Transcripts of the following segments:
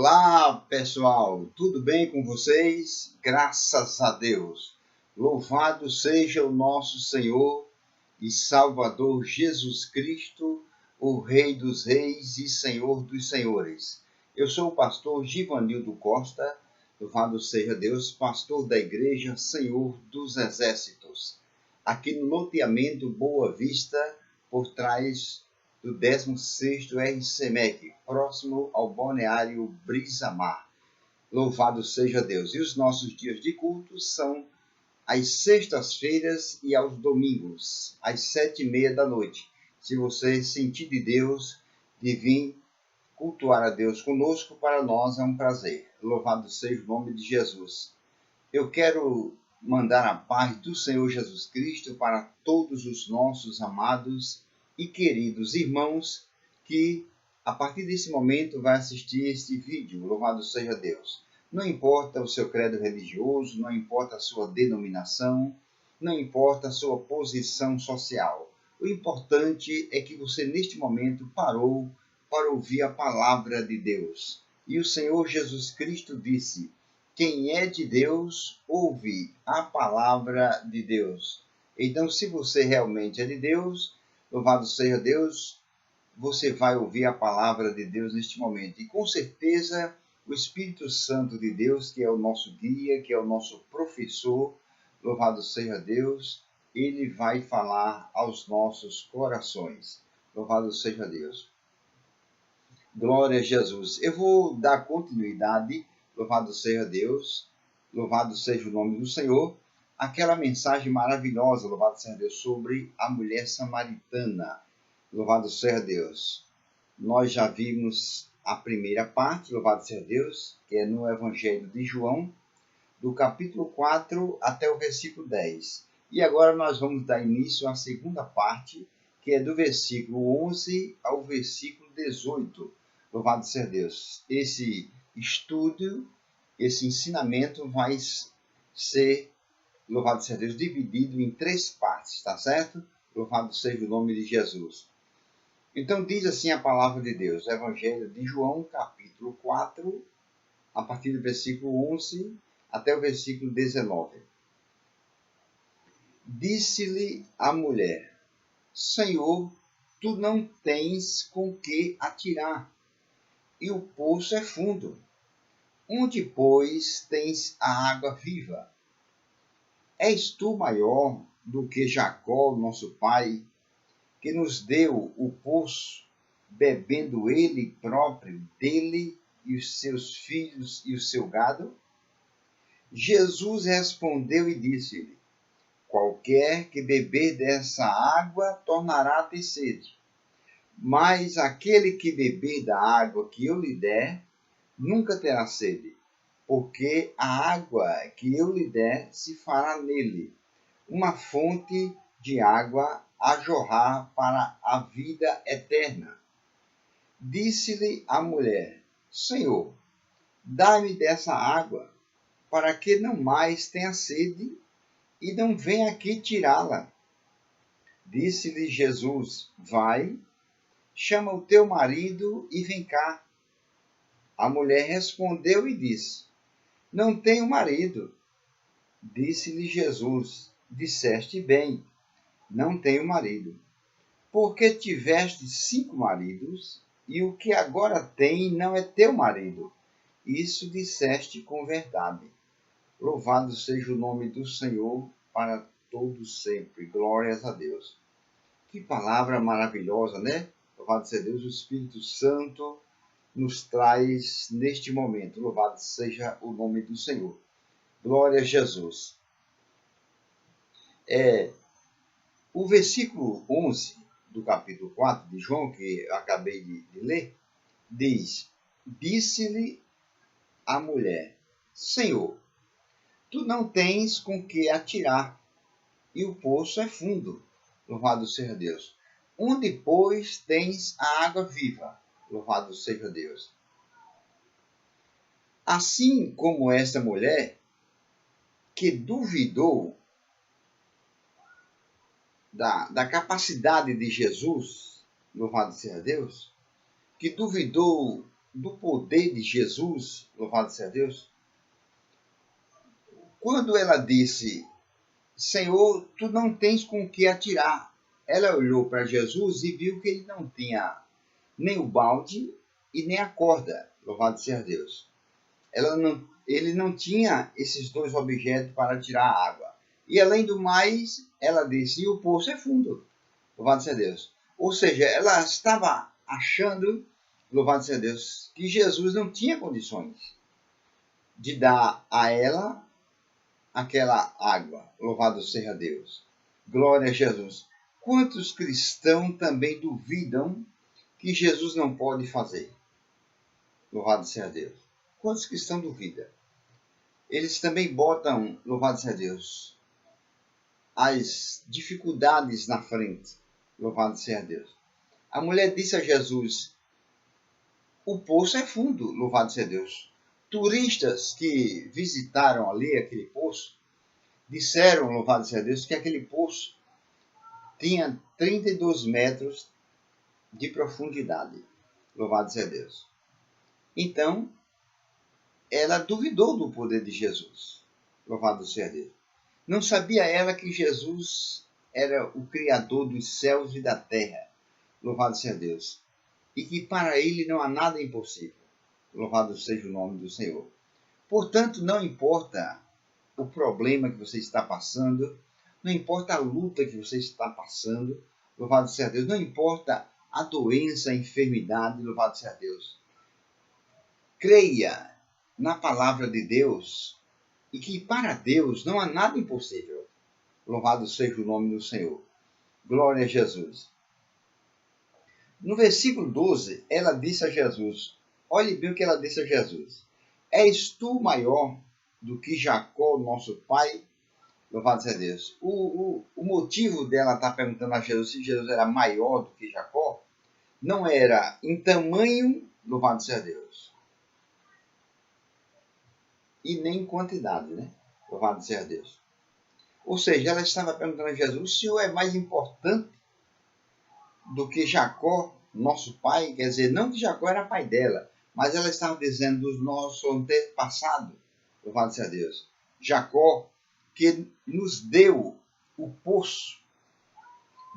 Olá, pessoal, tudo bem com vocês? Graças a Deus. Louvado seja o nosso Senhor e Salvador Jesus Cristo, o Rei dos Reis e Senhor dos Senhores. Eu sou o pastor Givanildo Costa, louvado seja Deus, pastor da Igreja Senhor dos Exércitos, aqui no loteamento Boa Vista, por trás do 16º RCMEC, próximo ao balneário Brisa Mar. Louvado seja Deus. E os nossos dias de culto são às sextas-feiras e aos domingos, às 7h30 da noite. Se você sentir de Deus, de vir cultuar a Deus conosco, para nós é um prazer. Louvado seja o nome de Jesus. Eu quero mandar a paz do Senhor Jesus Cristo para todos os nossos amados e queridos irmãos que, a partir desse momento, vai assistir este vídeo. Louvado seja Deus. Não importa o seu credo religioso, não importa a sua denominação, não importa a sua posição social. O importante é que você, neste momento, parou para ouvir a palavra de Deus. E o Senhor Jesus Cristo disse: quem é de Deus, ouve a palavra de Deus. Então, se você realmente é de Deus, louvado seja Deus, você vai ouvir a palavra de Deus neste momento. E com certeza, o Espírito Santo de Deus, que é o nosso guia, que é o nosso professor, louvado seja Deus, ele vai falar aos nossos corações. Louvado seja Deus. Glória a Jesus. Eu vou dar continuidade, louvado seja Deus, louvado seja o nome do Senhor, aquela mensagem maravilhosa, louvado seja Deus, sobre a mulher samaritana. Louvado seja Deus. Nós já vimos a primeira parte, louvado seja Deus, que é no Evangelho de João, do capítulo 4 até o versículo 10. E agora nós vamos dar início à segunda parte, que é do versículo 11 ao versículo 18. Louvado seja Deus. Esse estudo, esse ensinamento vai ser, louvado seja Deus, dividido em 3 partes, tá certo? Louvado seja o nome de Jesus. Então diz assim a palavra de Deus, Evangelho de João, capítulo 4, a partir do versículo 11 até o versículo 19. Disse-lhe a mulher: Senhor, tu não tens com que atirar, e o poço é fundo. Onde, pois, tens a água viva? És tu maior do que Jacó, nosso pai, que nos deu o poço, bebendo ele próprio dele e os seus filhos e o seu gado? Jesus respondeu e disse-lhe: qualquer que beber dessa água tornará a ter sede. Mas aquele que beber da água que eu lhe der, nunca terá sede, porque a água que eu lhe der se fará nele uma fonte de água a jorrar para a vida eterna. Disse-lhe a mulher: Senhor, dá-me dessa água, para que não mais tenha sede e não venha aqui tirá-la. Disse-lhe Jesus: vai, chama o teu marido e vem cá. A mulher respondeu e disse: não tenho marido. Disse-lhe Jesus: disseste bem, não tenho marido. Porque tiveste 5 maridos, e o que agora tem não é teu marido. Isso disseste com verdade. Louvado seja o nome do Senhor para todos sempre. Glórias a Deus. Que palavra maravilhosa, né? Louvado seja Deus, o Espírito Santo nos traz neste momento. Louvado seja o nome do Senhor. Glória a Jesus. O versículo 11 do capítulo 4 de João, que eu acabei de ler, diz: disse-lhe a mulher: Senhor, tu não tens com que atirar, e o poço é fundo. Louvado seja Deus. Onde, pois, tens a água viva? Louvado seja Deus. Assim como esta mulher que duvidou da capacidade de Jesus, louvado seja Deus, que duvidou do poder de Jesus, louvado seja Deus, quando ela disse, Senhor, tu não tens com o que atirar. Ela olhou para Jesus e viu que ele não tinha nem o balde e nem a corda, louvado seja Deus. Ele não tinha esses dois objetos para tirar a água. E além do mais, ela disse, e o poço é fundo, louvado seja Deus. Ou seja, ela estava achando, louvado seja Deus, que Jesus não tinha condições de dar a ela aquela água. Louvado seja Deus. Glória a Jesus. Quantos cristãos também duvidam que Jesus não pode fazer? Louvado seja Deus. Quantos cristãos duvidam? Eles também botam, louvado seja Deus, as dificuldades na frente. Louvado seja Deus. A mulher disse a Jesus, o poço é fundo, louvado seja Deus. Turistas que visitaram ali aquele poço, disseram, louvado seja Deus, que aquele poço tinha 32 metros de profundidade. Louvado seja Deus. Então, ela duvidou do poder de Jesus. Louvado seja Deus. Não sabia ela que Jesus era o Criador dos céus e da terra. Louvado seja Deus. E que para ele não há nada impossível. Louvado seja o nome do Senhor. Portanto, não importa o problema que você está passando, não importa a luta que você está passando, louvado seja Deus, não importa a doença, a enfermidade, louvado seja Deus. Creia na palavra de Deus e que para Deus não há nada impossível. Louvado seja o nome do Senhor. Glória a Jesus. No versículo 12, ela disse a Jesus, olhe bem o que ela disse a Jesus. És tu maior do que Jacó, nosso pai? Louvado seja Deus. O motivo dela estar perguntando a Jesus se Jesus era maior do que Jacó, não era em tamanho, louvado seja Deus, e nem em quantidade, né? Louvado seja Deus. Ou seja, ela estava perguntando a Jesus, o Senhor é mais importante do que Jacó, nosso pai? Quer dizer, não que Jacó era pai dela, mas ela estava dizendo dos nossos antepassados, louvado seja Deus. Jacó, que nos deu o poço,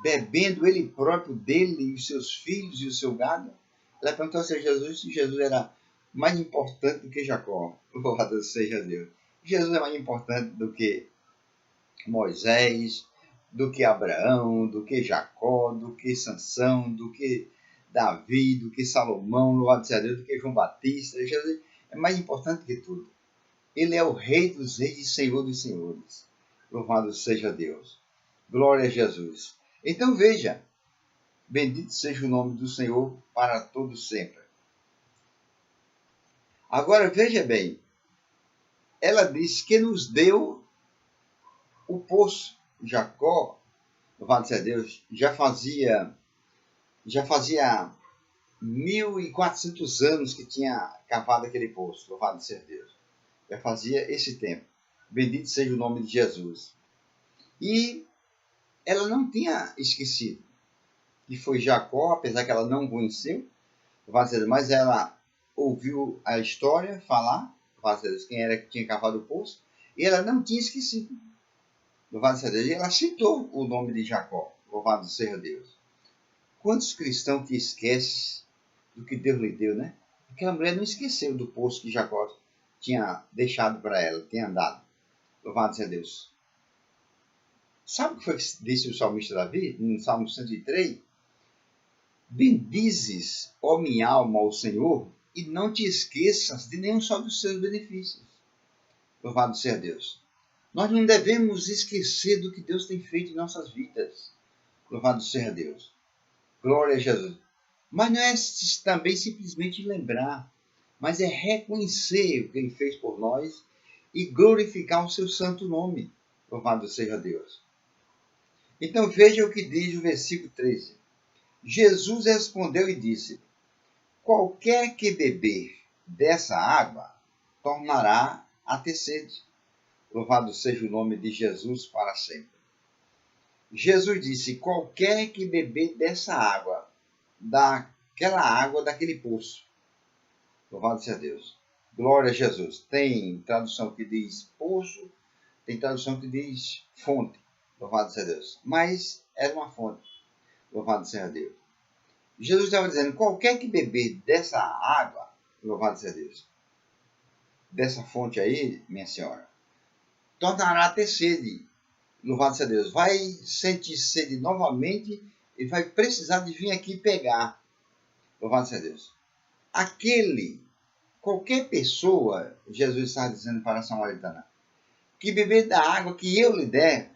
bebendo ele próprio dele e os seus filhos e o seu gado. Ela perguntou a Jesus se Jesus era mais importante do que Jacó. Louvado seja Deus. Jesus é mais importante do que Moisés, do que Abraão, do que Jacó, do que Sansão, do que Davi, do que Salomão, louvado seja Deus, do que João Batista. Jesus é mais importante que tudo. Ele é o Rei dos Reis e Senhor dos Senhores. Louvado seja Deus. Glória a Jesus. Então veja, bendito seja o nome do Senhor para todos sempre. Agora veja bem, ela diz que nos deu o poço. Jacó, louvado seja Deus, já fazia 1.400 anos que tinha cavado aquele poço, louvado seja Deus. Já fazia esse tempo. Bendito seja o nome de Jesus. E ela não tinha esquecido que foi Jacó, apesar que ela não conheceu, mas ela ouviu a história falar, quem era que tinha cavado o poço, e ela não tinha esquecido. Louvado seja Deus. E ela citou o nome de Jacó. Louvado seja Deus. Quantos cristãos que esquecem do que Deus lhe deu, né? Aquela mulher não esqueceu do poço que Jacó tinha deixado para ela, tinha dado. Louvado seja Deus. Sabe o que foi que disse o salmista Davi, no Salmo 103? Bendizes, ó minha alma, ao Senhor, e não te esqueças de nenhum só dos seus benefícios. Louvado seja Deus. Nós não devemos esquecer do que Deus tem feito em nossas vidas. Louvado seja Deus. Glória a Jesus. Mas não é também simplesmente lembrar, mas é reconhecer o que Ele fez por nós e glorificar o seu santo nome. Louvado seja Deus. Então veja o que diz o versículo 13. Jesus respondeu e disse, qualquer que beber dessa água tornará a ter sede. Louvado seja o nome de Jesus para sempre. Jesus disse, qualquer que beber dessa água, daquela água daquele poço, Louvado seja Deus. Glória a Jesus. Tem tradução que diz poço, tem tradução que diz fonte. Louvado seja Deus. Mas era uma fonte. Louvado seja Deus. Jesus estava dizendo, qualquer que beber dessa água, louvado seja Deus, dessa fonte aí, minha senhora, tornará a ter sede. Louvado seja Deus. Vai sentir sede novamente e vai precisar de vir aqui pegar. Louvado seja Deus. Qualquer pessoa, Jesus está dizendo para a samaritana, que beber da água que eu lhe der,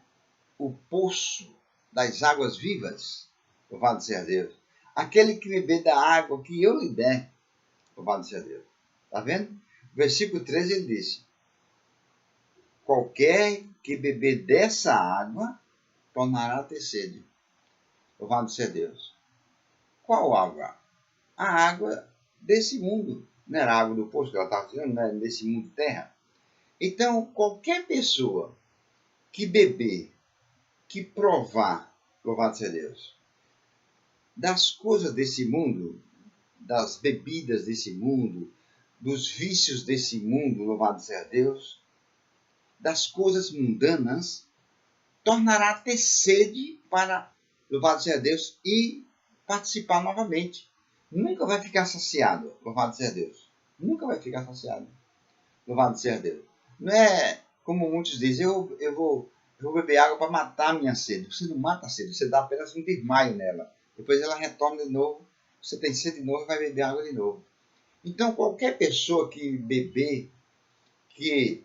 o poço das águas vivas, louvado seja Deus. Aquele que beber da água que eu lhe der, louvado seja Deus. Está vendo? Versículo 13 ele disse, qualquer que beber dessa água, tornará a ter sede. Louvado seja Deus. Qual água? A água desse mundo. Não era a água do poço que ela estava dizendo, não era desse mundo de terra. Então, qualquer pessoa que beber, que provar, louvado seja Deus, das coisas desse mundo, das bebidas desse mundo, dos vícios desse mundo, louvado seja Deus, das coisas mundanas, tornará a ter sede para, louvado seja Deus, e participar novamente. Nunca vai ficar saciado, louvado seja Deus. Nunca vai ficar saciado, louvado seja Deus. Não é como muitos dizem, eu vou beber água para matar a minha sede. Você não mata a sede, você dá apenas um desmaio nela. Depois ela retorna de novo, você tem sede de novo e vai beber água de novo. Então, qualquer pessoa que beber, que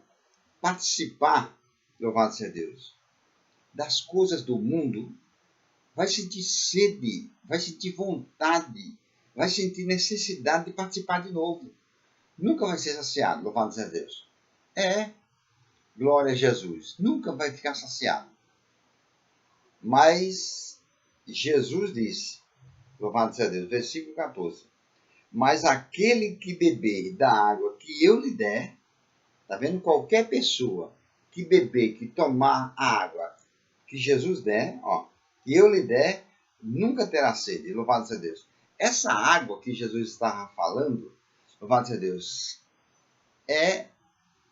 participar, louvado seja Deus, das coisas do mundo, vai sentir sede, vai sentir vontade, vai sentir necessidade de participar de novo. Nunca vai ser saciado, louvado seja Deus. Glória a Jesus. Nunca vai ficar saciado. Mas Jesus disse, louvado seja Deus, versículo 14, mas aquele que beber da água que eu lhe der, tá vendo? Qualquer pessoa que beber, que tomar a água que Jesus der, que eu lhe der, nunca terá sede, louvado seja Deus. Essa água que Jesus estava falando, louvado seja Deus, é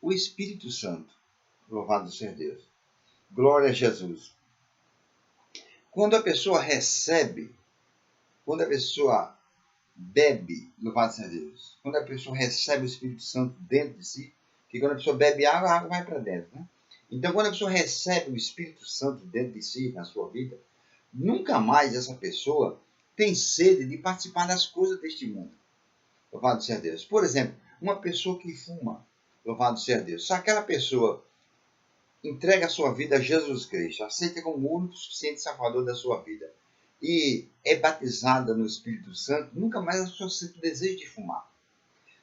o Espírito Santo, louvado seja Deus. Glória a Jesus. Quando a pessoa recebe, quando a pessoa bebe, louvado seja Deus, quando a pessoa recebe o Espírito Santo dentro de si, que quando a pessoa bebe água, a água vai para dentro, né? Então, quando a pessoa recebe o Espírito Santo dentro de si, na sua vida, nunca mais essa pessoa tem sede de participar das coisas deste mundo. Louvado seja Deus. Por exemplo, uma pessoa que fuma, louvado seja Deus. Se aquela pessoa entrega a sua vida a Jesus Cristo, aceita como o único suficiente salvador da sua vida e é batizada no Espírito Santo, nunca mais a pessoa sente o desejo de fumar.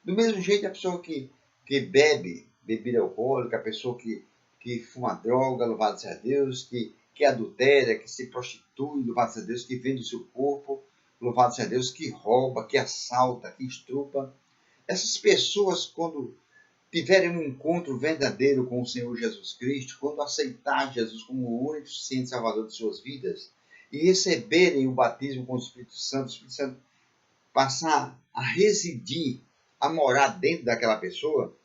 Do mesmo jeito, a pessoa que bebe bebida alcoólica, a pessoa que fuma droga, louvado seja Deus, que adultera, que se prostitui, louvado seja Deus, que vende o seu corpo, louvado seja Deus, que rouba, que assalta, que estrupa. Essas pessoas, quando tiverem um encontro verdadeiro com o Senhor Jesus Cristo, quando aceitar Jesus como o único suficiente salvador de suas vidas e receberem o batismo com o Espírito Santo passar a residir, a morar dentro daquela pessoa,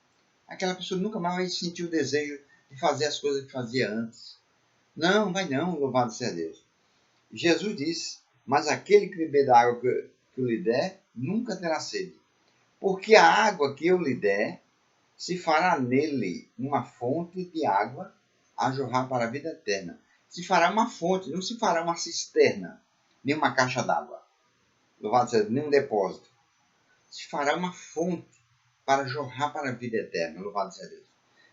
aquela pessoa nunca mais vai sentir o desejo de fazer as coisas que fazia antes. Não, vai não, louvado seja Deus. Jesus disse, mas aquele que beber da água que eu lhe der, nunca terá sede. Porque a água que eu lhe der, se fará nele uma fonte de água a jorrar para a vida eterna. Se fará uma fonte, não se fará uma cisterna, nem uma caixa d'água. Louvado seja Deus, nem um depósito. Se fará uma fonte para jorrar para a vida eterna. Louvado seja Deus.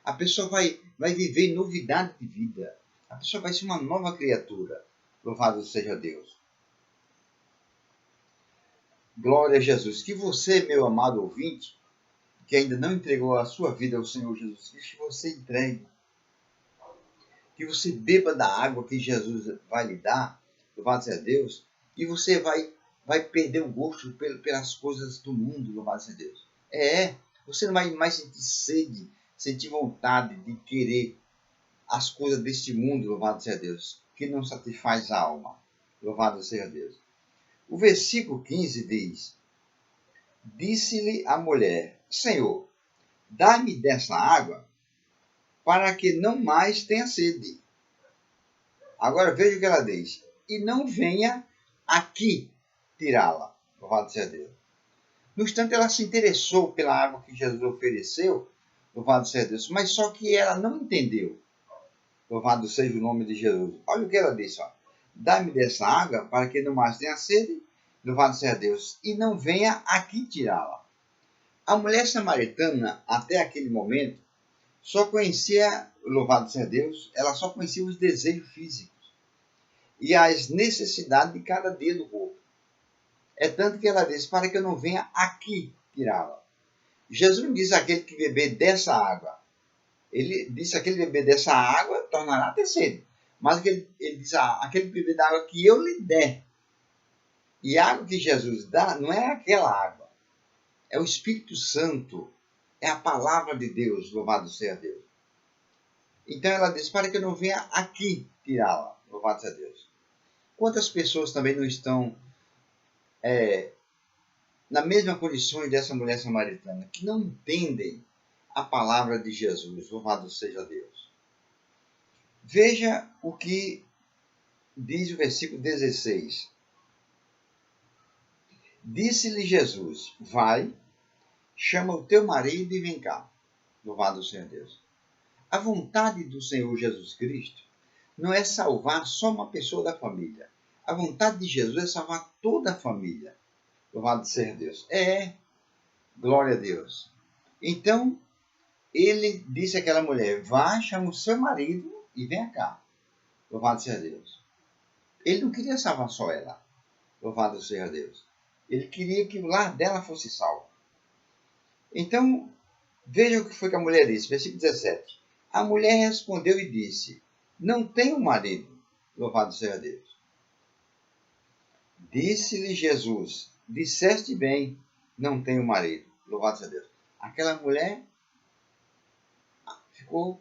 A pessoa vai viver novidade de vida. A pessoa vai ser uma nova criatura. Louvado seja Deus. Glória a Jesus. Que você, meu amado ouvinte, que ainda não entregou a sua vida ao Senhor Jesus Cristo, que você entregue. Que você beba da água que Jesus vai lhe dar, louvado seja Deus, e você vai perder o gosto pelas coisas do mundo, louvado seja Deus. Você não vai mais sentir sede, sentir vontade de querer as coisas deste mundo, louvado seja Deus, que não satisfaz a alma, louvado seja Deus. O versículo 15 diz, Disse-lhe a mulher: Senhor, dá-me dessa água para que não mais tenha sede. Agora veja o que ela diz. E não venha aqui tirá-la. Louvado seja Deus. No instante, ela se interessou pela água que Jesus ofereceu. Louvado seja Deus. Mas só que ela não entendeu. Louvado seja o nome de Jesus. Olha o que ela disse. Dá-me dessa água para que não mais tenha sede. Louvado seja Deus. E não venha aqui tirá-la. A mulher samaritana, até aquele momento, só conhecia, louvado seja Deus, ela só conhecia os desejos físicos e as necessidades de cada dia do corpo. É tanto que ela disse, para que eu não venha aqui tirá-la. Jesus não diz aquele que beber dessa água. Ele disse aquele que beber dessa água tornará a ter sede. Mas ele diz, aquele que beber da água que eu lhe der. E a água que Jesus dá não é aquela água. É o Espírito Santo. É a palavra de Deus, louvado seja Deus. Então ela diz, para que eu não venha aqui tirá-la, louvado seja Deus. Quantas pessoas também não estão na mesma condições dessa mulher samaritana, que não entendem a palavra de Jesus, louvado seja Deus. Veja o que diz o versículo 16. Disse-lhe Jesus, vai, chama o teu marido e vem cá, louvado seja Deus. A vontade do Senhor Jesus Cristo não é salvar só uma pessoa da família. A vontade de Jesus é salvar toda a família. Louvado seja Deus. Glória a Deus. Então, ele disse àquela mulher, vá, chama o seu marido e venha cá. Louvado seja Deus. Ele não queria salvar só ela. Louvado seja Deus. Ele queria que o lar dela fosse salvo. Então, veja o que foi que a mulher disse. Versículo 17. A mulher respondeu e disse, não tenho marido. Louvado seja Deus. Disse-lhe Jesus, disseste bem, não tenho marido. Louvado seja Deus. Aquela mulher ficou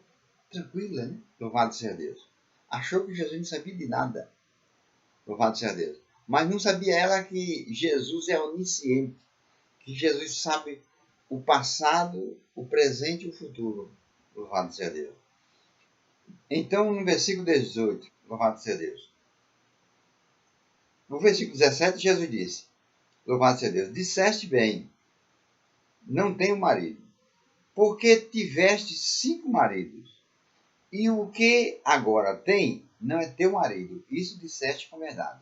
tranquila, né? Louvado seja Deus. Achou que Jesus não sabia de nada. Louvado seja Deus. Mas não sabia ela que Jesus é onisciente. Que Jesus sabe o passado, o presente e o futuro. Louvado seja Deus. Então, no versículo 18, louvado seja Deus. No versículo 17, Jesus disse, louvado seja Deus, disseste bem, não tenho marido, porque tiveste 5 maridos, e o que agora tem não é teu marido. Isso disseste com verdade.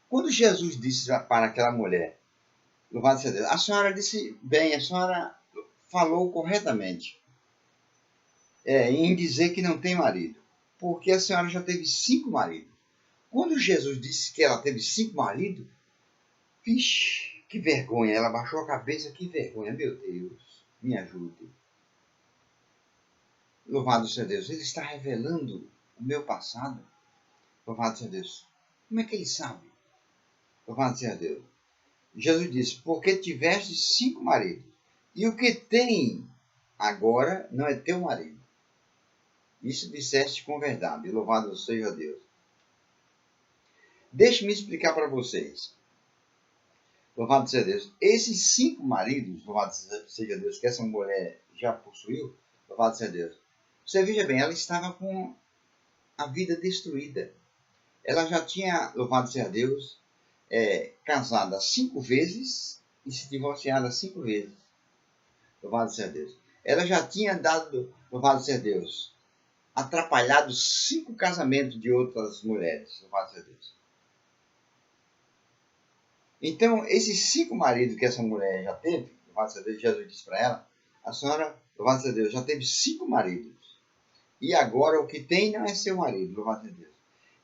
Quando Jesus disse para aquela mulher, louvado seja Deus, a senhora disse bem, a senhora falou corretamente em dizer que não tem marido, porque a senhora já teve 5 maridos. Quando Jesus disse que ela teve 5 maridos, vixe, que vergonha, ela baixou a cabeça, que vergonha, meu Deus, me ajude. Louvado seja Deus, ele está revelando o meu passado. Louvado seja Deus. Como é que ele sabe? Louvado seja Deus. Jesus disse, porque tiveste 5 maridos, e o que tem agora não é teu marido. Isso disseste com verdade, louvado seja Deus. Deixe-me explicar para vocês. Louvado seja Deus. Esses 5 maridos, louvado seja Deus, que essa mulher já possuiu, louvado seja Deus. Você veja bem, ela estava com a vida destruída. Ela já tinha, louvado seja Deus, casada 5 vezes e se divorciada 5 vezes. Louvado seja Deus. Ela já tinha dado, louvado seja Deus, atrapalhado 5 casamentos de outras mulheres. Louvado seja Deus. Então, esses 5 maridos que essa mulher já teve, louvado seja Deus, Jesus disse para ela, a senhora, louvado seja Deus, já teve 5 maridos. E agora o que tem não é seu marido, louvado seja Deus.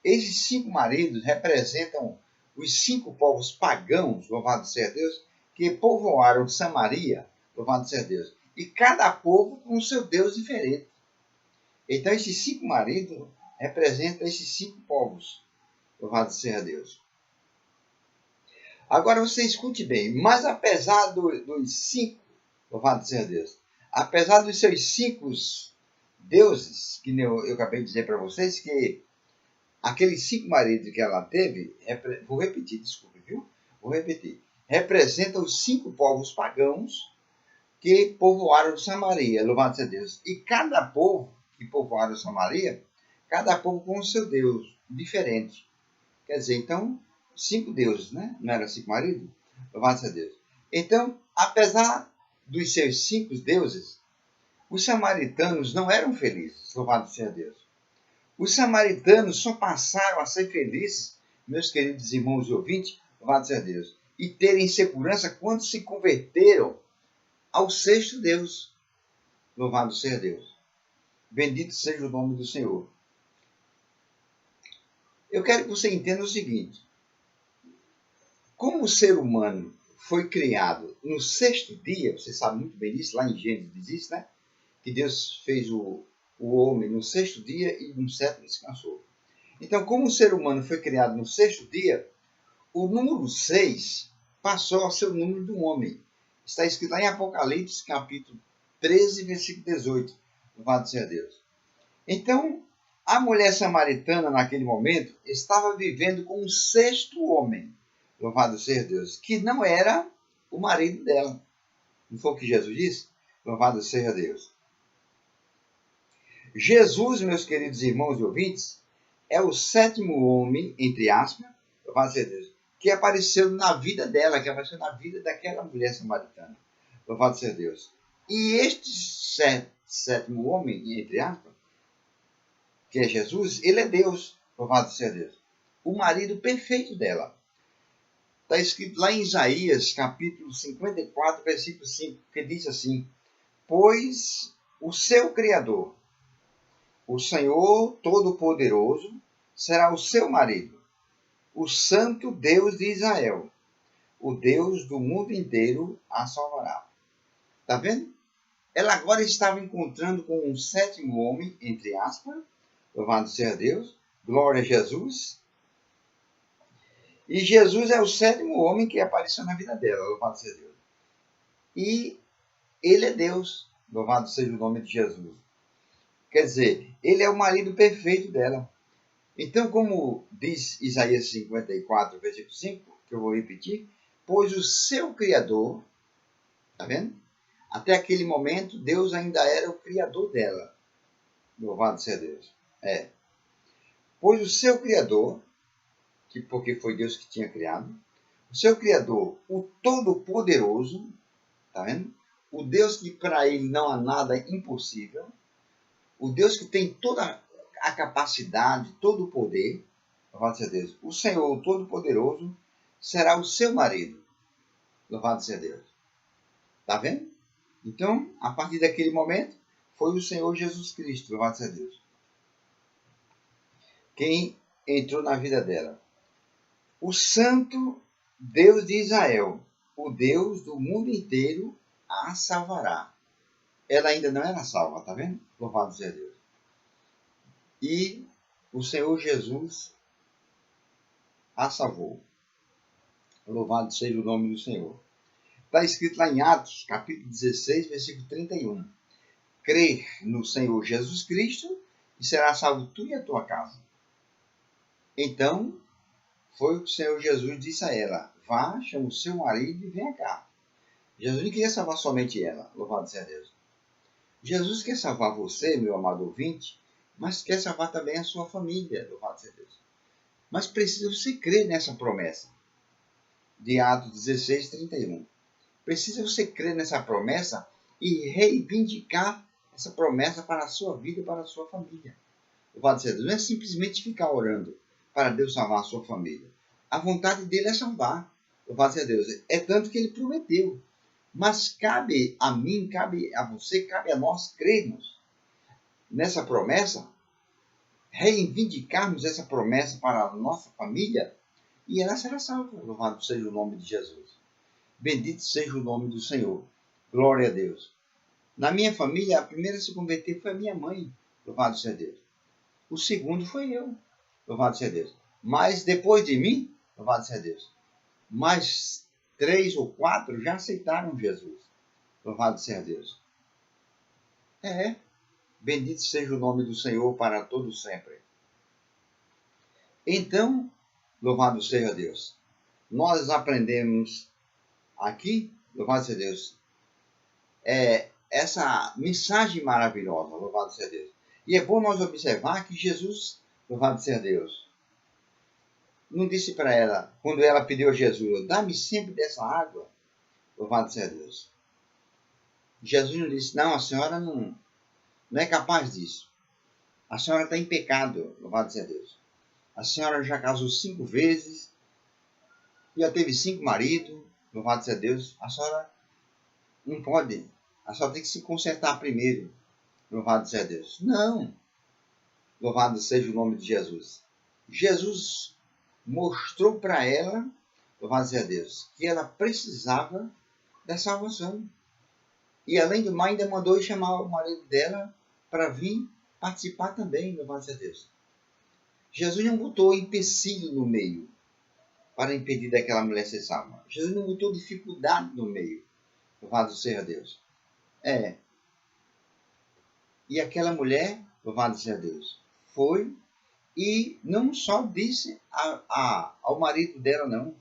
Esses 5 maridos representam os 5 povos pagãos, louvado seja Deus, que povoaram Samaria, louvado seja Deus. E cada povo com o seu Deus diferente. Então, esses 5 maridos representam esses 5 povos, louvado seja Deus. Agora você escute bem, mas apesar dos 5, louvado seja Deus, apesar dos seus 5 deuses, que eu acabei de dizer para vocês, que aqueles 5 maridos que ela teve, vou repetir, desculpe, viu? Vou repetir. representa os 5 povos pagãos que povoaram Samaria, louvado seja Deus. E cada povo que povoaram Samaria, cada povo com o seu Deus, diferente. Quer dizer, então, 5 deuses, né? Não era 5 maridos? Louvado seja Deus. Então, apesar dos seus 5 deuses, os samaritanos não eram felizes, louvado seja Deus. Os samaritanos só passaram a ser felizes, meus queridos irmãos e ouvintes, louvado seja Deus, e terem segurança quando se converteram ao 6º Deus. Louvado seja Deus. Bendito seja o nome do Senhor. Eu quero que você entenda o seguinte. Como o ser humano foi criado no 6º dia, você sabe muito bem disso, lá em Gênesis diz isso, né? Que Deus fez o homem no 6º dia e no 7º descansou. Então, como o ser humano foi criado no 6º dia, o número 6 passou a ser o número do homem. Está escrito lá em Apocalipse, capítulo 13, versículo 18. Louvado seja Deus. Então, a mulher samaritana, naquele momento, estava vivendo com um 6º homem. Louvado seja Deus. Que não era o marido dela. Não foi o que Jesus disse? Louvado seja Deus. Jesus, meus queridos irmãos e ouvintes, é o 7º homem, entre aspas, louvado seja Deus, que apareceu na vida dela, que apareceu na vida daquela mulher samaritana. Louvado seja Deus. E este 7º homem, entre aspas, que é Jesus, ele é Deus. Louvado seja Deus. O marido perfeito dela. Está escrito lá em Isaías, capítulo 54, versículo 5, que diz assim: pois o seu Criador, o Senhor Todo-Poderoso, será o seu marido, o Santo Deus de Israel, o Deus do mundo inteiro a salvará. Está vendo? Ela agora estava encontrando com um 7º homem, entre aspas, louvado seja Deus, glória a Jesus. E Jesus é o 7º homem que apareceu na vida dela, louvado seja Deus. E ele é Deus, louvado seja o nome de Jesus. Quer dizer, ele é o marido perfeito dela. Então, como diz Isaías 54, versículo 5, que eu vou repetir, pois o seu Criador, está vendo? Até aquele momento, Deus ainda era o Criador dela. Louvado seja Deus. Pois o seu Criador, porque foi Deus que tinha criado, o seu Criador, o Todo-Poderoso, está vendo? O Deus que para ele não há nada impossível, o Deus que tem toda a capacidade, todo o poder, louvado seja Deus, o Senhor, o Todo-Poderoso, será o seu marido. Louvado seja Deus. Está vendo? Então, a partir daquele momento, foi o Senhor Jesus Cristo, louvado seja Deus, quem entrou na vida dela. O Santo Deus de Israel, o Deus do mundo inteiro, a salvará. Ela ainda não era salva, está vendo? Louvado seja Deus. E o Senhor Jesus a salvou. Louvado seja o nome do Senhor. Está escrito lá em Atos, capítulo 16, versículo 31. Crer no Senhor Jesus Cristo e será salvo tu e a tua casa. Então, foi o que o Senhor Jesus disse a ela: vá, chama o seu marido e venha cá. Jesus não queria salvar somente ela, louvado seja Deus. Jesus quer salvar você, meu amado ouvinte, mas quer salvar também a sua família, louvado seja Deus. Mas precisa você crer nessa promessa de Atos 16, 31. Precisa você crer nessa promessa e reivindicar essa promessa para a sua vida e para a sua família. Louvado seja Deus. Não é simplesmente ficar orando para Deus salvar a sua família. A vontade dele é salvar. Louvado seja Deus. É tanto que ele prometeu. Mas cabe a mim, cabe a você, cabe a nós crermos nessa promessa, reivindicarmos essa promessa para a nossa família e ela será salva. Louvado seja o nome de Jesus. Bendito seja o nome do Senhor. Glória a Deus. Na minha família, a primeira a se converter foi a minha mãe. Louvado seja Deus. O segundo foi eu. Louvado seja Deus. Mas depois de mim, louvado seja Deus, mais 3 ou 4 já aceitaram Jesus. Louvado seja Deus. Bendito seja o nome do Senhor para todo sempre. Então, louvado seja Deus, nós aprendemos Aqui, louvado seja Deus, essa mensagem maravilhosa, louvado seja Deus. E é bom nós observar que Jesus, louvado seja Deus, não disse para ela, quando ela pediu a Jesus, dá-me sempre dessa água, louvado seja Deus. Jesus não disse, não, a senhora não é capaz disso. A senhora está em pecado, louvado seja Deus. A senhora já casou 5 vezes, já teve 5 maridos, louvado seja Deus. A senhora não pode, a senhora tem que se consertar primeiro, louvado seja Deus. Não, louvado seja o nome de Jesus. Jesus mostrou para ela, louvado seja Deus, que ela precisava da salvação. E além do mais, ainda mandou chamar o marido dela para vir participar também, louvado seja Deus. Jesus não botou empecilho no meio para impedir daquela mulher ser salva. Jesus não botou dificuldade no meio, louvado seja Deus. E aquela mulher, louvado seja Deus, foi e não só disse ao marido dela, não.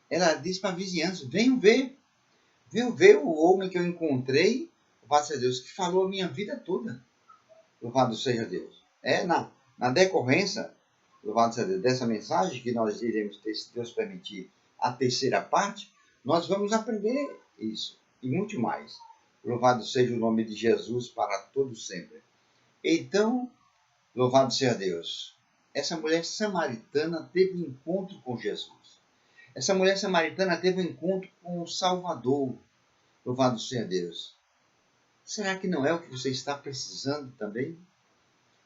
Ela disse para a vizinhança, venham ver o homem que eu encontrei, louvado seja Deus, que falou a minha vida toda, louvado seja Deus. Na decorrência, louvado seja Deus, dessa mensagem que nós iremos ter, se Deus permitir, a terceira parte, nós vamos aprender isso e muito mais. Louvado seja o nome de Jesus para todos sempre. Então, louvado seja Deus. Essa mulher samaritana teve um encontro com Jesus. Essa mulher samaritana teve um encontro com o Salvador. Louvado seja Deus. Será que não é o que você está precisando também?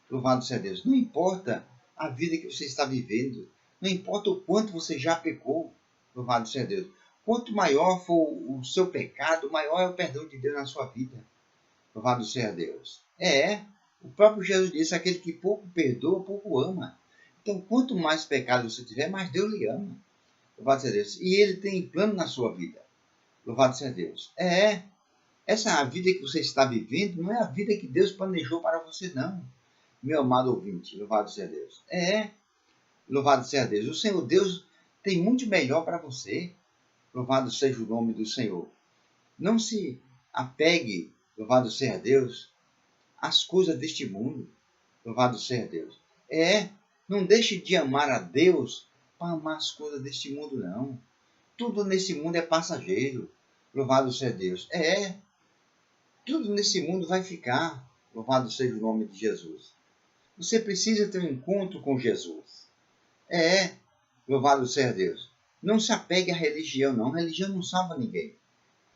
Louvado seja Deus. Não importa a vida que você está vivendo. Não importa o quanto você já pecou. Louvado seja Deus. Quanto maior for o seu pecado, maior é o perdão de Deus na sua vida. Louvado seja Deus. O próprio Jesus disse, aquele que pouco perdoa, pouco ama. Então, quanto mais pecado você tiver, mais Deus lhe ama. Louvado seja Deus. E Ele tem plano na sua vida. Louvado seja Deus. Essa vida que você está vivendo não é a vida que Deus planejou para você, não. Meu amado ouvinte, louvado seja Deus. Louvado seja Deus. O Senhor Deus tem muito melhor para você. Louvado seja o nome do Senhor. Não se apegue, louvado seja Deus, às coisas deste mundo. Louvado seja Deus. Não deixe de amar a Deus para amar as coisas deste mundo, não. Tudo nesse mundo é passageiro. Louvado seja Deus. Tudo nesse mundo vai ficar. Louvado seja o nome de Jesus. Você precisa ter um encontro com Jesus. Louvado seja Deus. Não se apegue à religião, não. A religião não salva ninguém.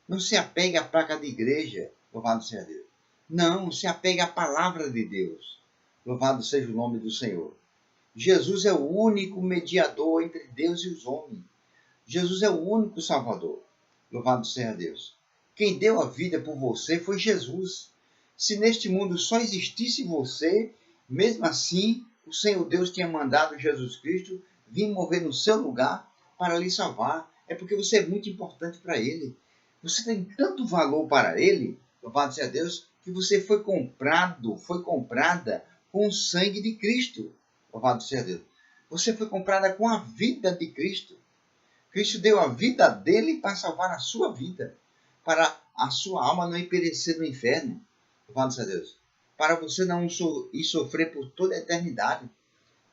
Não se apegue à placa de igreja. Louvado seja Deus. Não, se apegue à palavra de Deus. Louvado seja o nome do Senhor. Jesus é o único mediador entre Deus e os homens. Jesus é o único Salvador. Louvado seja Deus. Quem deu a vida por você foi Jesus. Se neste mundo só existisse você, mesmo assim, o Senhor Deus tinha mandado Jesus Cristo vir morrer no seu lugar para lhe salvar. É porque você é muito importante para Ele. Você tem tanto valor para Ele, louvado seja Deus, que você foi comprada com o sangue de Cristo. Louvado seja Deus. Você foi comprada com a vida de Cristo. Cristo deu a vida dele para salvar a sua vida, para a sua alma não ir perecer no inferno. Louvado seja Deus. Para você não ir sofrer por toda a eternidade.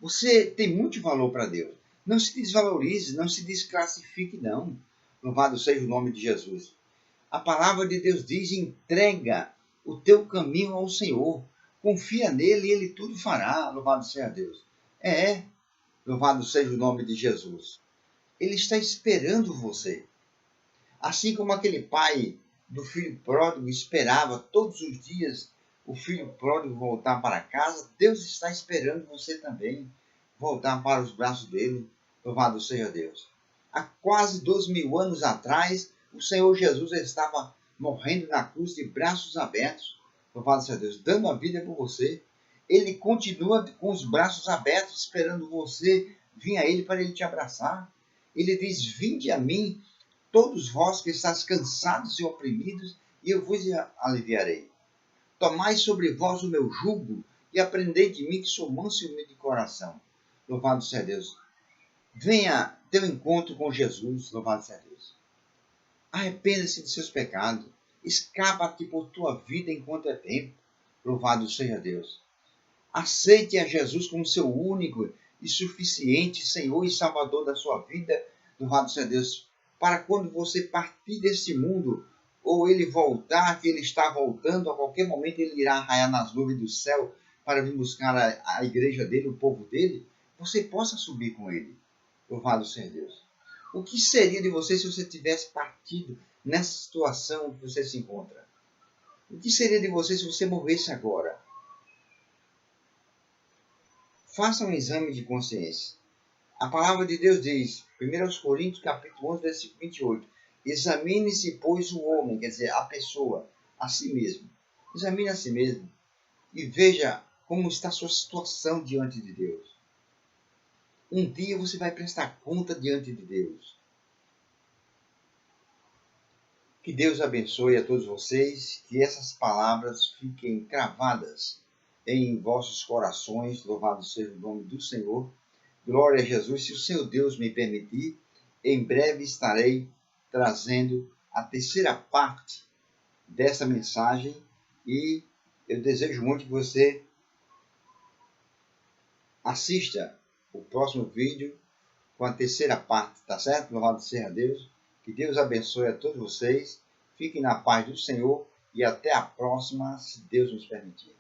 Você tem muito valor para Deus. Não se desvalorize, não se desclassifique, não. Louvado seja o nome de Jesus. A palavra de Deus diz, entrega o teu caminho ao Senhor. Confia nele e ele tudo fará. Louvado seja Deus. Louvado seja o nome de Jesus. Ele está esperando você. Assim como aquele pai do filho pródigo esperava todos os dias o filho pródigo voltar para casa, Deus está esperando você também voltar para os braços dele. Louvado seja Deus. Há quase 2.000 anos atrás, o Senhor Jesus estava morrendo na cruz de braços abertos. Louvado seja Deus, dando a vida por você. Ele continua com os braços abertos, esperando você vir a Ele para Ele te abraçar. Ele diz, vinde a mim, todos vós que estáis cansados e oprimidos, e eu vos aliviarei. Tomai sobre vós o meu jugo, e aprendei de mim que sou manso e humilde de coração. Louvado seja Deus. Venha ter um encontro com Jesus, louvado seja Deus. Arrependa-se de seus pecados. Escapa-te por tua vida enquanto é tempo. Louvado seja Deus. Aceite a Jesus como seu único e suficiente Senhor e Salvador da sua vida. Louvado seja Deus. Para quando você partir deste mundo, ou ele voltar, que ele está voltando, a qualquer momento ele irá raiar nas nuvens do céu para vir buscar a igreja dele, o povo dele, você possa subir com ele. Louvado seja Deus. O que seria de você se você tivesse partido nessa situação que você se encontra? O que seria de você se você morresse agora? Faça um exame de consciência. A palavra de Deus diz, 1 Coríntios capítulo 11, versículo 28, examine-se, pois, o homem, quer dizer, a pessoa, a si mesmo. Examine a si mesmo e veja como está a sua situação diante de Deus. Um dia você vai prestar conta diante de Deus. Que Deus abençoe a todos vocês, que essas palavras fiquem cravadas em vossos corações. Louvado seja o nome do Senhor. Glória a Jesus. Se o Senhor Deus me permitir, em breve estarei trazendo a terceira parte dessa mensagem e eu desejo muito que você assista o próximo vídeo com a terceira parte, tá certo? Louvado seja Deus. Que Deus abençoe a todos vocês. Fiquem na paz do Senhor e até a próxima, se Deus nos permitir.